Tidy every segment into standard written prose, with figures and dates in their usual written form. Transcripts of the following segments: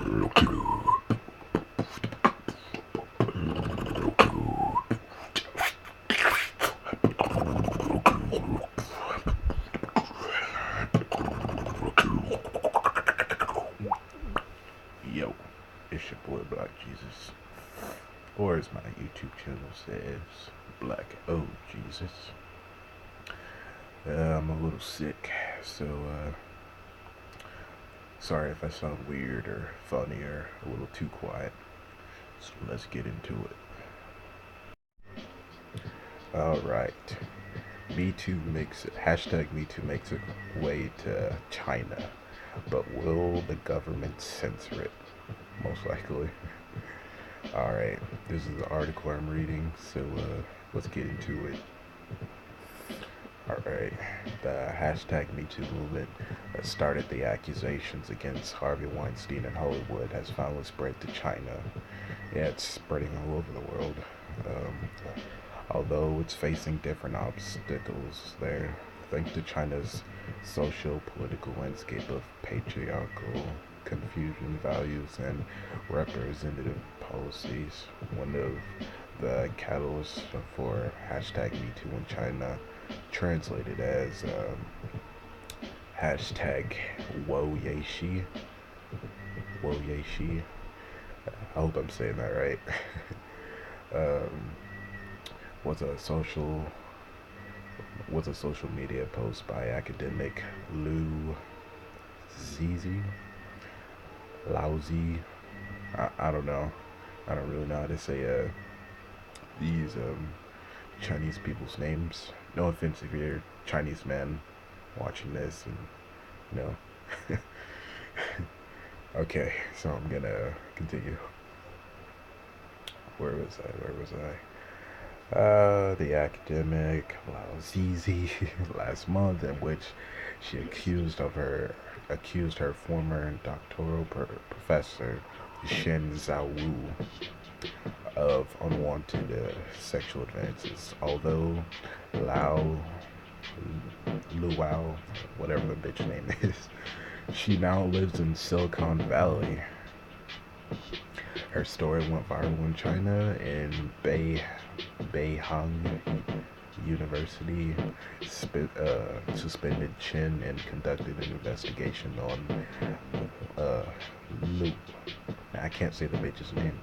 Yo, it's your boy BlackOGJesus, or as my YouTube channel says, BlackOGJesus. I'm a little sick, so sorry if I sound weird or funny or a little too quiet. So let's get into it. Alright. Hashtag MeToo makes its way to China, but will the government censor it? Most likely. Alright, this is the article I'm reading, so let's get into it. Alright, the hashtag MeToo movement that started the accusations against Harvey Weinstein in Hollywood has finally spread to China. Yeah, it's spreading all over the world. Although it's facing different obstacles there, thanks to China's socio-political landscape of patriarchal confusion values and representative policies. One of the catalysts for hashtag MeToo in China, translated as hashtag Woyeshi. Woyeshi. I hope I'm saying that right. was a social media post by academic Laozi. I don't know. I don't really know how to say these Chinese people's names. No offense if you're a Chinese man watching this, and you know. Okay, so I'm gonna continue. Where was I? The academic Laozi last month, in which she accused her former doctoral professor Shen Zhaowu of unwanted sexual advances. Although Luau, whatever the bitch name is, she now lives in Silicon Valley. Her story went viral in China, and Beihang University suspended Chen and conducted an investigation on I can't say the bitch's name.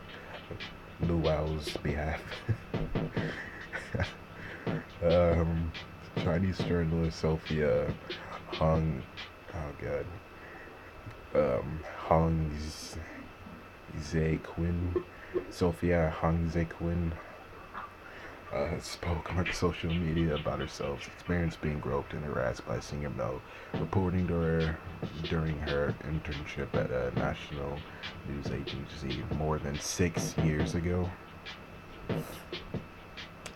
Luau's behalf. Chinese journalist Sophia Hong Sophia Hong Zequin spoke on social media about herself experience being groped and harassed by a senior male, reporting to her during her internship at a national news agency more than 6 years ago.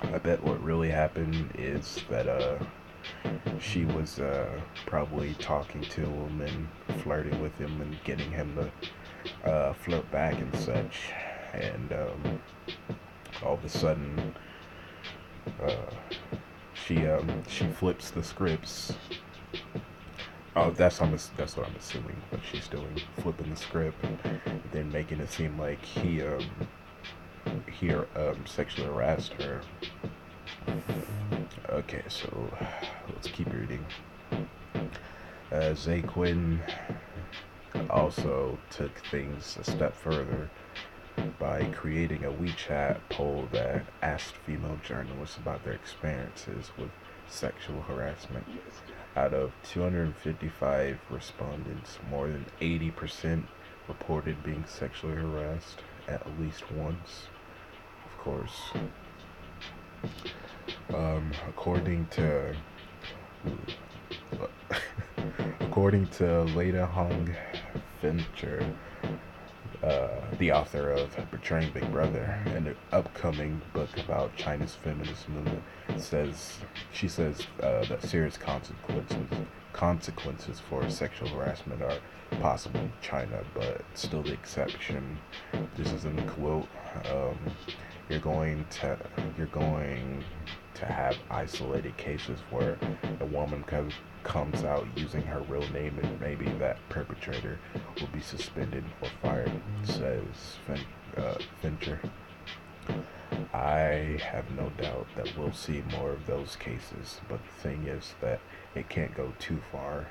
I bet what really happened is that she was probably talking to him and flirting with him and getting him to flirt back and such, and all of a sudden she flips the scripts. Oh, that's what I'm assuming. What she's doing, flipping the script, and then making it seem like he sexually harassed her. Okay, so let's keep reading. Zequin also took things a step further by creating a WeChat poll that asked female journalists about their experiences with sexual harassment. Out of 255 respondents, more than 80% reported being sexually harassed at least once. Of course, according to Leda Hong Fincher, the author of Betraying Big Brother, an upcoming book about China's feminist movement, she says that serious consequences for sexual harassment are possible in China, but still the exception. This is in a quote. You're going to have isolated cases where a woman comes out using her real name, and maybe that perpetrator will be suspended or fired, says Fincher. I have no doubt that we'll see more of those cases, but the thing is that it can't go too far.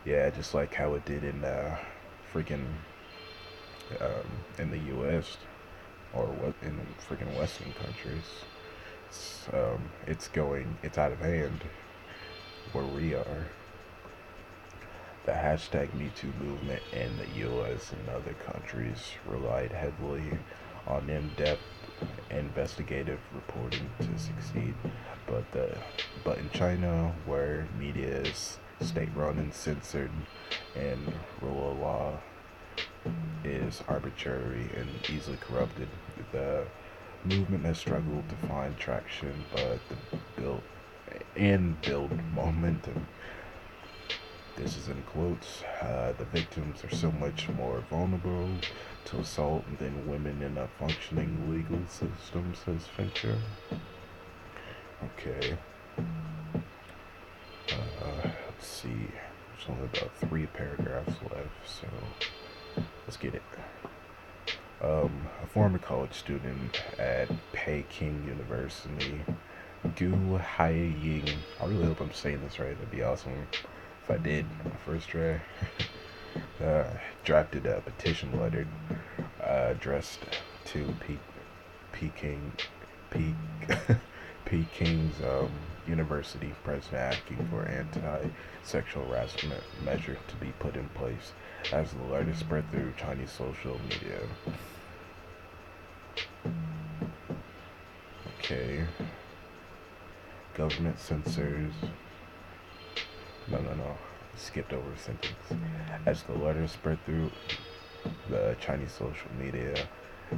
Yeah, just like how it did in freaking in the U.S. or what in freaking Western countries. It's out of hand where we are. The hashtag MeToo movement in the U.S. and other countries relied heavily on in-depth investigative reporting to succeed, but in China, where media is state-run and censored, and rule of law is arbitrary and easily corrupted, the movement has struggled to find traction, but build momentum. This is in quotes. The victims are so much more vulnerable to assault than women in a functioning legal system, says Fincher. Okay. Let's see. There's only about 3 paragraphs left, so let's get it. A former college student at Peking University, Gu Haiying. I really hope I'm saying this right. That'd be awesome if I did on the first try. Drafted a petition letter addressed to Peking, Peking's university president, asking for anti-sexual harassment measure to be put in place as the letter spread through Chinese social media. Okay. Government censors. No. Skipped over a sentence. As the letter spread through the Chinese social media,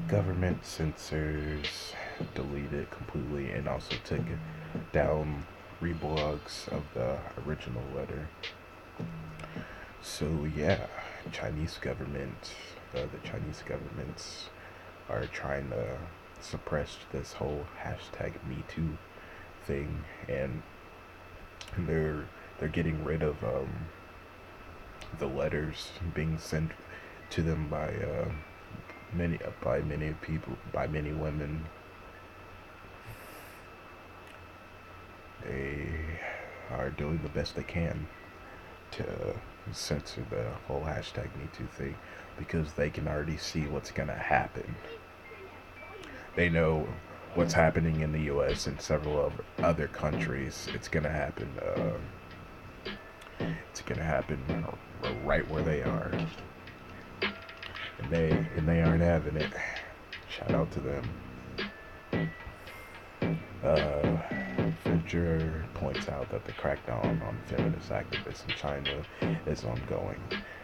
government censors deleted completely and also took down reblogs of the original letter. So yeah, the Chinese governments are trying to suppress this whole hashtag MeToo thing, and they're getting rid of the letters being sent to them by many women. They are doing the best they can to censor the whole hashtag MeToo thing because they can already see what's gonna happen. They know what's happening in the U.S. and several other countries. It's gonna happen. It's gonna happen right where they are, and they aren't having it. Shout out to them. Fincher points out that the crackdown on feminist activists in China is ongoing.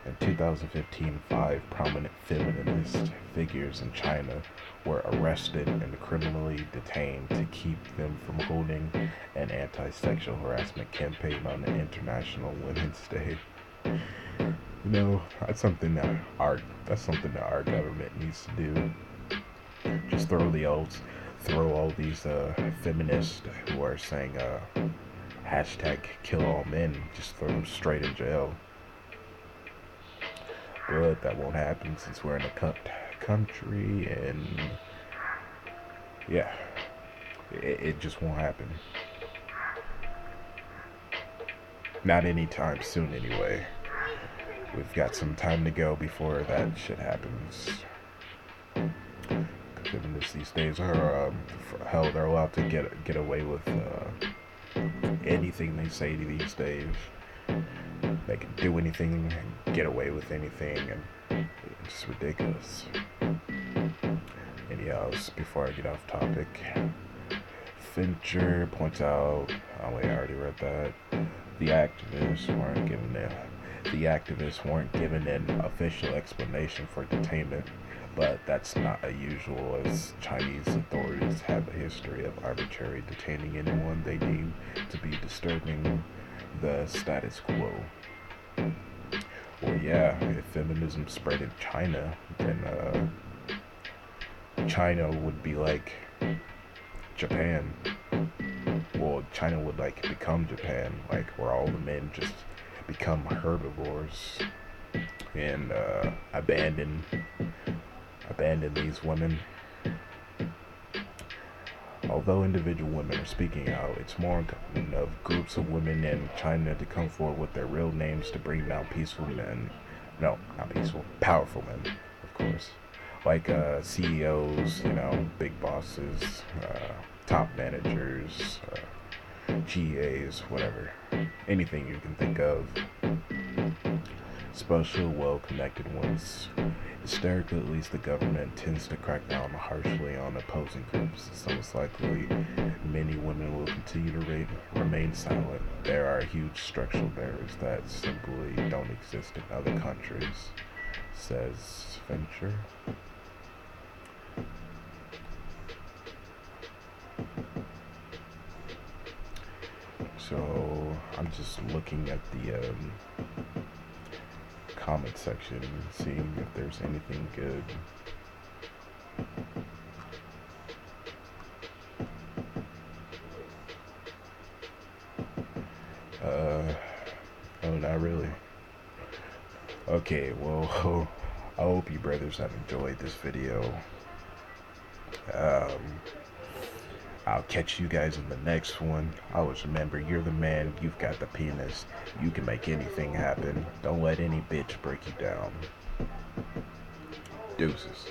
In 2015, 5 prominent feminist figures in China were arrested and criminally detained to keep them from holding an anti-sexual harassment campaign on the International Women's Day. You know, that's something that our government needs to do. Just throw all these feminists who are saying hashtag kill all men, just throw them straight in jail. But that won't happen since we're in a country, and yeah, it just won't happen. Not anytime soon, anyway. We've got some time to go before that shit happens. Feminists these days are hell, they're allowed to get away with anything they say these days. They can do anything and get away with anything, and it's ridiculous. Anyhow, before I get off topic, Fincher points out, oh wait, I already read that. The activists weren't given an official explanation for detainment, but that's not unusual, as Chinese authorities have a history of arbitrarily detaining anyone they deem to be disturbing the status quo. Well, yeah, if feminism spread in China, then China would be like Japan. Well, China would like become Japan, like where all the men just become herbivores and abandon these women. Although individual women are speaking out, it's more of groups of women in China to come forward with their real names to bring down peaceful men. No, not peaceful, powerful men, of course. Like CEOs, big bosses, top managers, GAs, whatever. Anything you can think of. Special, well-connected ones. Hysterically, at least the government tends to crack down harshly on opposing groups. So it's likely many women will continue to remain silent. There are huge structural barriers that simply don't exist in other countries, says Venture. So I'm just looking at the comment section, seeing if there's anything good. Oh, not really. Okay, well, I hope you brothers have enjoyed this video. I'll catch you guys in the next one. Always remember, you're the man, you've got the penis. You can make anything happen. Don't let any bitch break you down. Deuces.